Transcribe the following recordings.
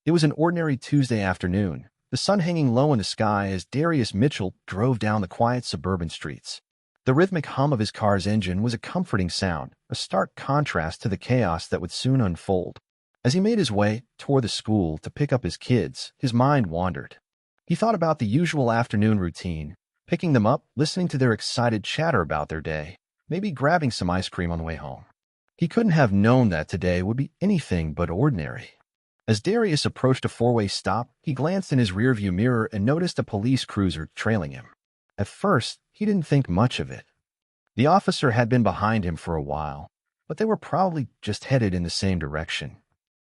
It was an ordinary Tuesday afternoon, the sun hanging low in the sky as Darius Mitchell drove down the quiet suburban streets. The rhythmic hum of his car's engine was a comforting sound, a stark contrast to the chaos that would soon unfold. As he made his way toward the school to pick up his kids, his mind wandered. He thought about the usual afternoon routine, picking them up, listening to their excited chatter about their day, maybe grabbing some ice cream on the way home. He couldn't have known that today would be anything but ordinary. As Darius approached a four-way stop, he glanced in his rearview mirror and noticed a police cruiser trailing him. At first, he didn't think much of it. The officer had been behind him for a while, but they were probably just headed in the same direction.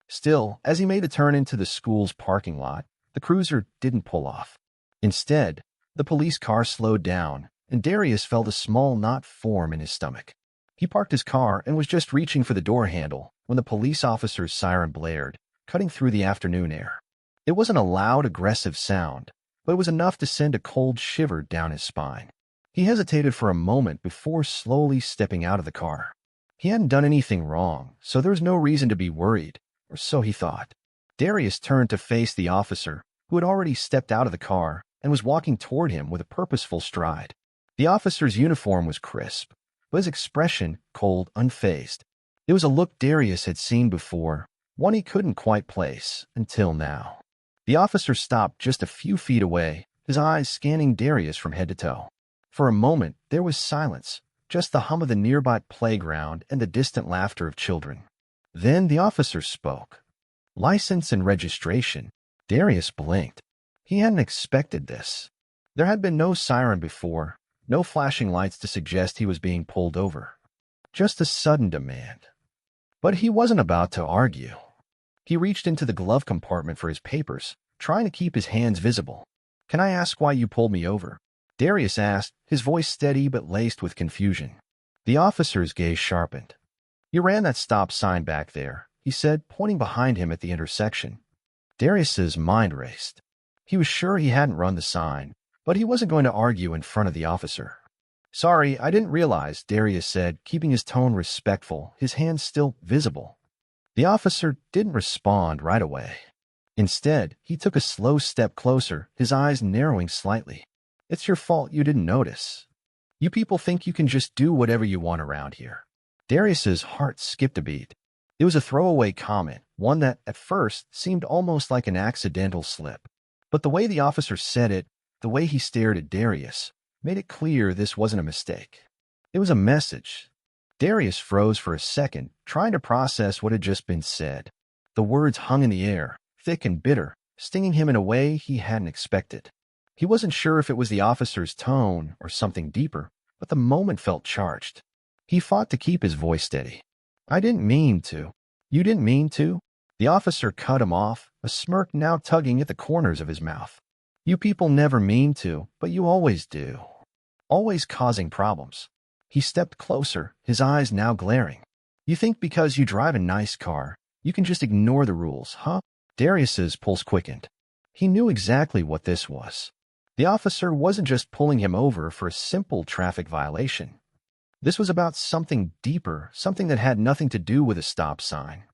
Still, as he made a turn into the school's parking lot, the cruiser didn't pull off. Instead, the police car slowed down, and Darius felt a small knot form in his stomach. He parked his car and was just reaching for the door handle when the police officer's siren blared, cutting through the afternoon air. It wasn't a loud, aggressive sound, but it was enough to send a cold shiver down his spine. He hesitated for a moment before slowly stepping out of the car. He hadn't done anything wrong, so there was no reason to be worried, or so he thought. Darius turned to face the officer, who had already stepped out of the car and was walking toward him with a purposeful stride. The officer's uniform was crisp, but his expression cold, unfazed. It was a look Darius had seen before, one he couldn't quite place until now. The officer stopped just a few feet away, his eyes scanning Darius from head to toe. For a moment, there was silence, just the hum of the nearby playground and the distant laughter of children. Then the officer spoke. License and registration. Darius blinked. He hadn't expected this. There had been no siren before, no flashing lights to suggest he was being pulled over. Just a sudden demand. But he wasn't about to argue. He reached into the glove compartment for his papers, trying to keep his hands visible. "Can I ask why you pulled me over?" Darius asked, his voice steady but laced with confusion. The officer's gaze sharpened. "You ran that stop sign back there," he said, pointing behind him at the intersection. Darius's mind raced. He was sure he hadn't run the sign, but he wasn't going to argue in front of the officer. "Sorry, I didn't realize," Darius said, keeping his tone respectful, his hands still visible. The officer didn't respond right away. Instead, he took a slow step closer, his eyes narrowing slightly. "It's your fault you didn't notice. You people think you can just do whatever you want around here." Darius's heart skipped a beat. It was a throwaway comment, one that, at first, seemed almost like an accidental slip. But the way the officer said it, the way he stared at Darius, made it clear this wasn't a mistake. It was a message. Darius froze for a second, trying to process what had just been said. The words hung in the air, thick and bitter, stinging him in a way he hadn't expected. He wasn't sure if it was the officer's tone or something deeper, but the moment felt charged. He fought to keep his voice steady. "I didn't mean to." "You didn't mean to?" The officer cut him off, a smirk now tugging at the corners of his mouth. "You people never mean to, but you always do. Always causing problems." He stepped closer, his eyes now glaring. "You think because you drive a nice car, you can just ignore the rules, huh?" Darius's pulse quickened. He knew exactly what this was. The officer wasn't just pulling him over for a simple traffic violation. This was about something deeper, something that had nothing to do with a stop sign.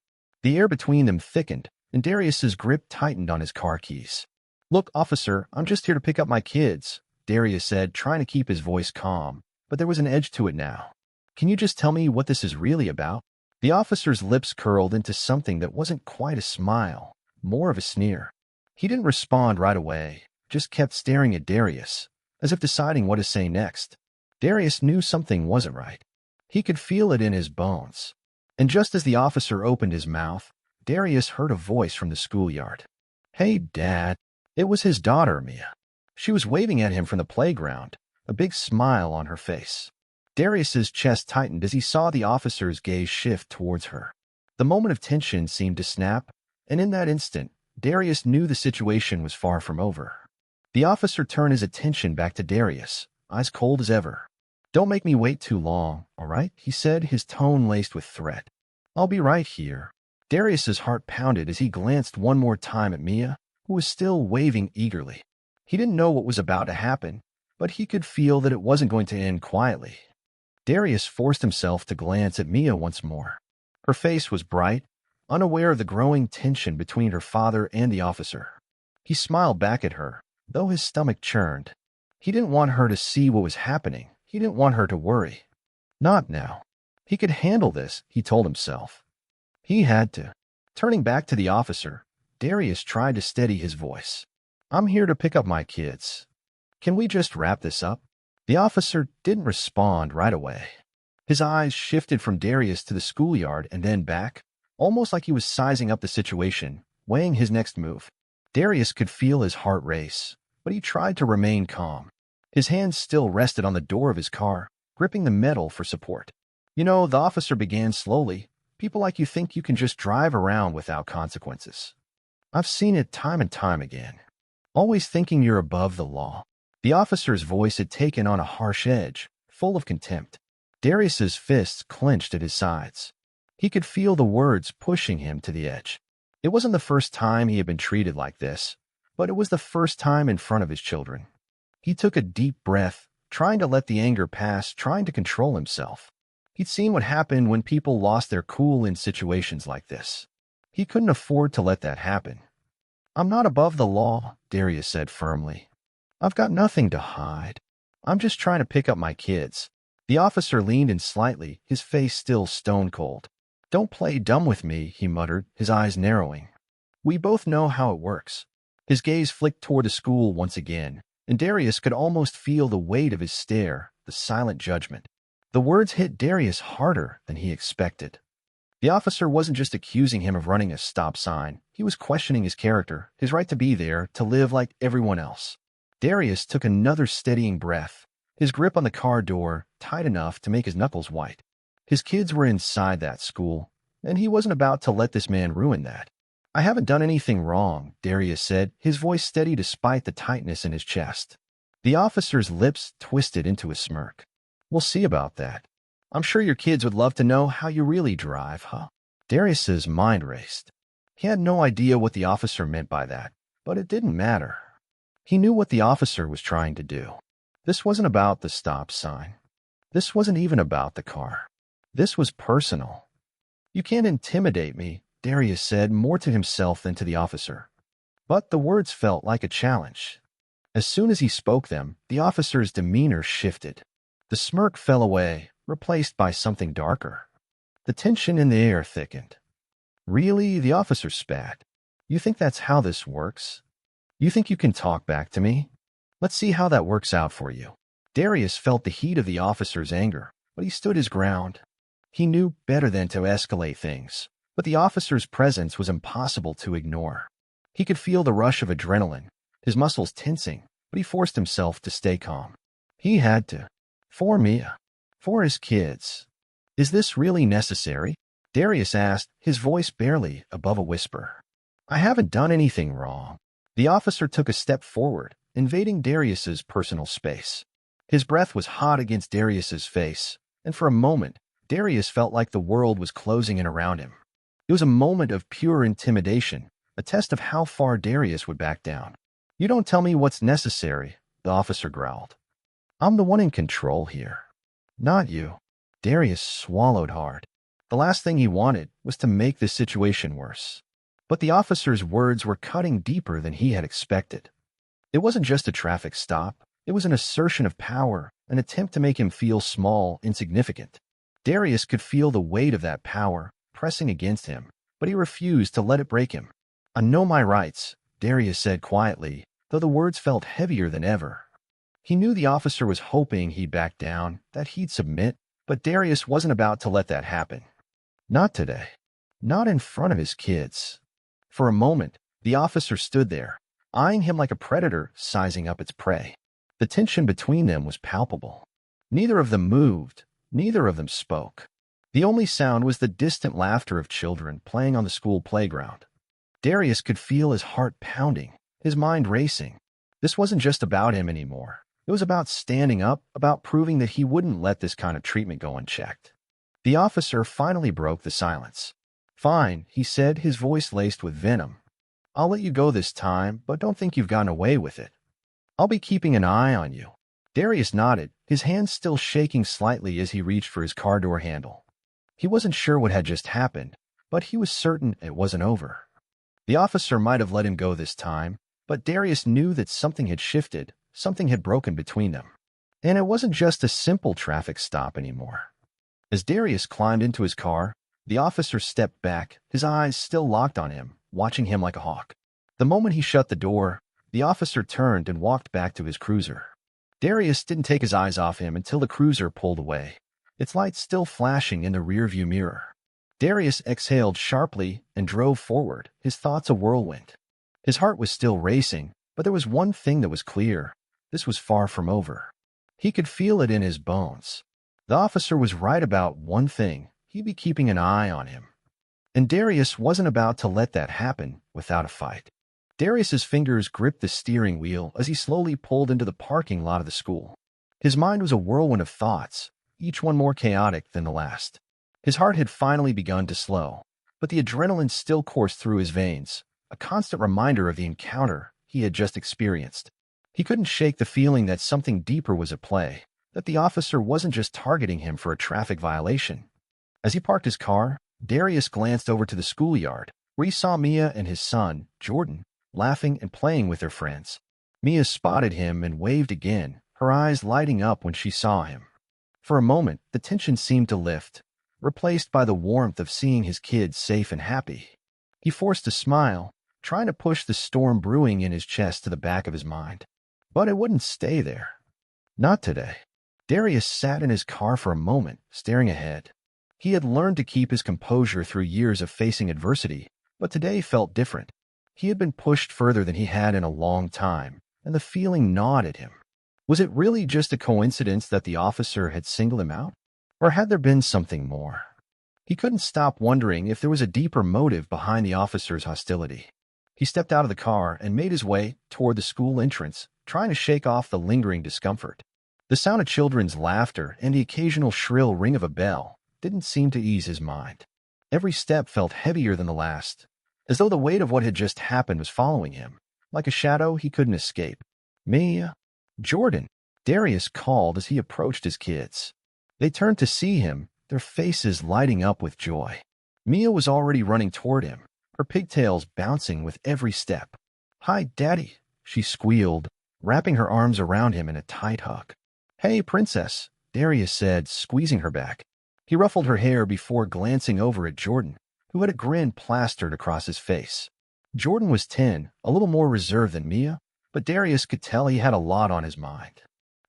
The air between them thickened, and Darius's grip tightened on his car keys. "Look, officer, I'm just here to pick up my kids," Darius said, trying to keep his voice calm, but there was an edge to it now. "Can you just tell me what this is really about?" The officer's lips curled into something that wasn't quite a smile, more of a sneer. He didn't respond right away, just kept staring at Darius, as if deciding what to say next. Darius knew something wasn't right. He could feel it in his bones. And just as the officer opened his mouth, Darius heard a voice from the schoolyard. "Hey, Dad." It was his daughter, Mia. She was waving at him from the playground, a big smile on her face. Darius's chest tightened as he saw the officer's gaze shift towards her. The moment of tension seemed to snap, and in that instant, Darius knew the situation was far from over. The officer turned his attention back to Darius, eyes cold as ever. "Don't make me wait too long, all right?" he said, his tone laced with threat. "I'll be right here." Darius's heart pounded as he glanced one more time at Mia, who was still waving eagerly. He didn't know what was about to happen, but he could feel that it wasn't going to end quietly. Darius forced himself to glance at Mia once more. Her face was bright, unaware of the growing tension between her father and the officer. He smiled back at her, though his stomach churned. He didn't want her to see what was happening. He didn't want her to worry. Not now. He could handle this, he told himself. He had to. Turning back to the officer, Darius tried to steady his voice. I'm here to pick up my kids. Can we just wrap this up? The officer didn't respond right away. His eyes shifted from Darius to the schoolyard and then back, almost like he was sizing up the situation, weighing his next move. Darius could feel his heart race, but he tried to remain calm. His hands still rested on the door of his car, gripping the metal for support. You know, the officer began slowly. People like you think you can just drive around without consequences. I've seen it time and time again. Always thinking you're above the law. The officer's voice had taken on a harsh edge, full of contempt. Darius's fists clenched at his sides. He could feel the words pushing him to the edge. It wasn't the first time he had been treated like this, but it was the first time in front of his children. He took a deep breath, trying to let the anger pass, trying to control himself. He'd seen what happened when people lost their cool in situations like this. He couldn't afford to let that happen. I'm not above the law, Darius said firmly. I've got nothing to hide. I'm just trying to pick up my kids. The officer leaned in slightly, his face still stone cold. Don't play dumb with me, he muttered, his eyes narrowing. We both know how it works. His gaze flicked toward the school once again, and Darius could almost feel the weight of his stare, the silent judgment. The words hit Darius harder than he expected. The officer wasn't just accusing him of running a stop sign. He was questioning his character, his right to be there, to live like everyone else. Darius took another steadying breath, his grip on the car door tight enough to make his knuckles white. His kids were inside that school, and he wasn't about to let this man ruin that. I haven't done anything wrong, Darius said, his voice steady despite the tightness in his chest. The officer's lips twisted into a smirk. We'll see about that. I'm sure your kids would love to know how you really drive, huh? Darius's mind raced. He had no idea what the officer meant by that, but it didn't matter. He knew what the officer was trying to do. This wasn't about the stop sign. This wasn't even about the car. This was personal. You can't intimidate me, Darius said, more to himself than to the officer. But the words felt like a challenge. As soon as he spoke them, the officer's demeanor shifted. The smirk fell away, replaced by something darker. The tension in the air thickened. Really, the officer spat. You think that's how this works? You think you can talk back to me? Let's see how that works out for you. Darius felt the heat of the officer's anger, but he stood his ground. He knew better than to escalate things, but the officer's presence was impossible to ignore. He could feel the rush of adrenaline, his muscles tensing, but he forced himself to stay calm. He had to. For Mia. For his kids. Is this really necessary? Darius asked, his voice barely above a whisper. I haven't done anything wrong. The officer took a step forward, invading Darius's personal space. His breath was hot against Darius's face, and for a moment, Darius felt like the world was closing in around him. It was a moment of pure intimidation, a test of how far Darius would back down. You don't tell me what's necessary, the officer growled. I'm the one in control here. Not you. Darius swallowed hard. The last thing he wanted was to make this situation worse. But the officer's words were cutting deeper than he had expected. It wasn't just a traffic stop. It was an assertion of power, an attempt to make him feel small, insignificant. Darius could feel the weight of that power pressing against him, but he refused to let it break him. I know my rights, Darius said quietly, though the words felt heavier than ever. He knew the officer was hoping he'd back down, that he'd submit, but Darius wasn't about to let that happen. Not today. Not in front of his kids. For a moment, the officer stood there, eyeing him like a predator sizing up its prey. The tension between them was palpable. Neither of them moved. Neither of them spoke. The only sound was the distant laughter of children playing on the school playground. Darius could feel his heart pounding, his mind racing. This wasn't just about him anymore. It was about standing up, about proving that he wouldn't let this kind of treatment go unchecked. The officer finally broke the silence. Fine, he said, his voice laced with venom. I'll let you go this time, but don't think you've gotten away with it. I'll be keeping an eye on you. Darius nodded, his hands still shaking slightly as he reached for his car door handle. He wasn't sure what had just happened, but he was certain it wasn't over. The officer might have let him go this time, but Darius knew that something had shifted, something had broken between them. And it wasn't just a simple traffic stop anymore. As Darius climbed into his car, the officer stepped back, his eyes still locked on him, watching him like a hawk. The moment he shut the door, the officer turned and walked back to his cruiser. Darius didn't take his eyes off him until the cruiser pulled away, its lights still flashing in the rearview mirror. Darius exhaled sharply and drove forward, his thoughts a whirlwind. His heart was still racing, but there was one thing that was clear. This was far from over. He could feel it in his bones. The officer was right about one thing. He'd be keeping an eye on him. And Darius wasn't about to let that happen without a fight. Darius's fingers gripped the steering wheel as he slowly pulled into the parking lot of the school. His mind was a whirlwind of thoughts, each one more chaotic than the last. His heart had finally begun to slow, but the adrenaline still coursed through his veins, a constant reminder of the encounter he had just experienced. He couldn't shake the feeling that something deeper was at play, that the officer wasn't just targeting him for a traffic violation. As he parked his car, Darius glanced over to the schoolyard, where he saw Mia and his son, Jordan, laughing and playing with their friends. Mia spotted him and waved again, her eyes lighting up when she saw him. For a moment, the tension seemed to lift, replaced by the warmth of seeing his kids safe and happy. He forced a smile, trying to push the storm brewing in his chest to the back of his mind. But it wouldn't stay there. Not today. Darius sat in his car for a moment, staring ahead. He had learned to keep his composure through years of facing adversity, but today felt different. He had been pushed further than he had in a long time, and the feeling gnawed at him. Was it really just a coincidence that the officer had singled him out? Or had there been something more? He couldn't stop wondering if there was a deeper motive behind the officer's hostility. He stepped out of the car and made his way toward the school entrance, trying to shake off the lingering discomfort. The sound of children's laughter and the occasional shrill ring of a bell didn't seem to ease his mind. Every step felt heavier than the last, as though the weight of what had just happened was following him, like a shadow he couldn't escape. Mia, Jordan, Darius called as he approached his kids. They turned to see him, their faces lighting up with joy. Mia was already running toward him, her pigtails bouncing with every step. "Hi, Daddy," she squealed, wrapping her arms around him in a tight hug. "Hey, Princess," Darius said, squeezing her back. He ruffled her hair before glancing over at Jordan, who had a grin plastered across his face. Jordan was 10, a little more reserved than Mia, but Darius could tell he had a lot on his mind.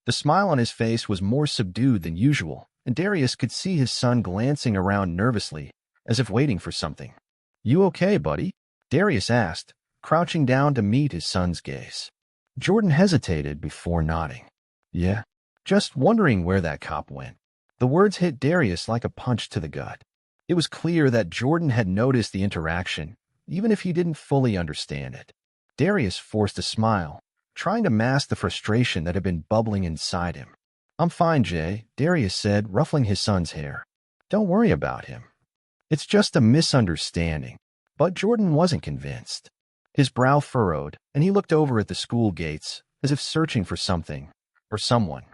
The smile on his face was more subdued than usual, and Darius could see his son glancing around nervously, as if waiting for something. "You okay, buddy?" Darius asked, crouching down to meet his son's gaze. Jordan hesitated before nodding. "Yeah, just wondering where that cop went." The words hit Darius like a punch to the gut. It was clear that Jordan had noticed the interaction, even if he didn't fully understand it. Darius forced a smile, trying to mask the frustration that had been bubbling inside him. "I'm fine, Jay," Darius said, ruffling his son's hair. "Don't worry about him. It's just a misunderstanding." But Jordan wasn't convinced. His brow furrowed, and he looked over at the school gates, as if searching for something, or someone.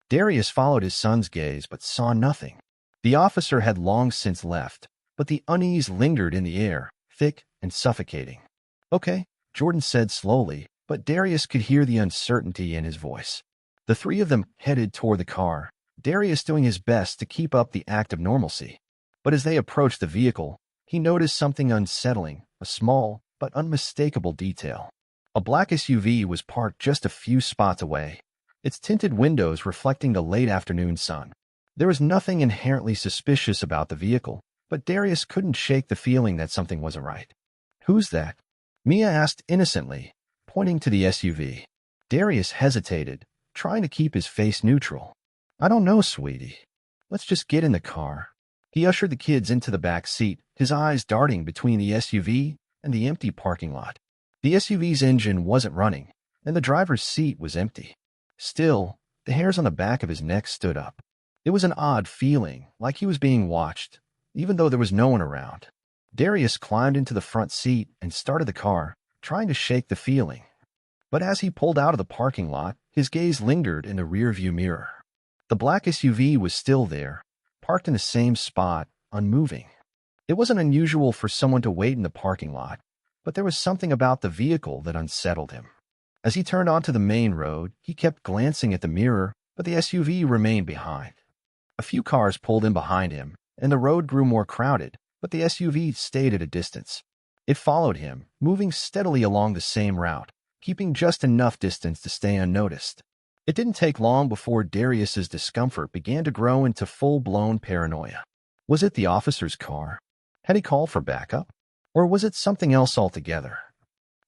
Darius followed his son's gaze, but saw nothing. The officer had long since left, but the unease lingered in the air, thick and suffocating. "Okay," Jordan said slowly, but Darius could hear the uncertainty in his voice. The three of them headed toward the car, Darius doing his best to keep up the act of normalcy. But as they approached the vehicle, he noticed something unsettling, a small but unmistakable detail. A black SUV was parked just a few spots away, its tinted windows reflecting the late afternoon sun. There was nothing inherently suspicious about the vehicle, but Darius couldn't shake the feeling that something wasn't right. "Who's that?" Mia asked innocently, pointing to the SUV. Darius hesitated, trying to keep his face neutral. "I don't know, sweetie. Let's just get in the car." He ushered the kids into the back seat, his eyes darting between the SUV and the empty parking lot. The SUV's engine wasn't running, and the driver's seat was empty. Still, the hairs on the back of his neck stood up. It was an odd feeling, like he was being watched, even though there was no one around. Darius climbed into the front seat and started the car, trying to shake the feeling. But as he pulled out of the parking lot, his gaze lingered in the rearview mirror. The black SUV was still there, parked in the same spot, unmoving. It wasn't unusual for someone to wait in the parking lot, but there was something about the vehicle that unsettled him. As he turned onto the main road, he kept glancing at the mirror, but the SUV remained behind. A few cars pulled in behind him, and the road grew more crowded, but the SUV stayed at a distance. It followed him, moving steadily along the same route, keeping just enough distance to stay unnoticed. It didn't take long before Darius's discomfort began to grow into full-blown paranoia. Was it the officer's car? Had he called for backup? Or was it something else altogether?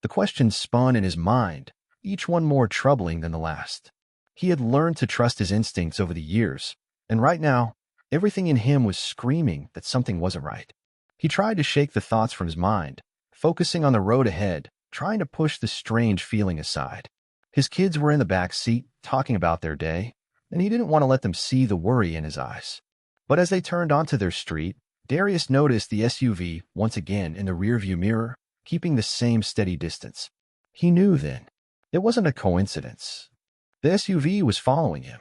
The questions spun in his mind, each one more troubling than the last. He had learned to trust his instincts over the years, and right now, everything in him was screaming that something wasn't right. He tried to shake the thoughts from his mind, focusing on the road ahead, trying to push the strange feeling aside. His kids were in the back seat, talking about their day, and he didn't want to let them see the worry in his eyes. But as they turned onto their street, Darius noticed the SUV once again in the rearview mirror, keeping the same steady distance. He knew then. It wasn't a coincidence. The SUV was following him.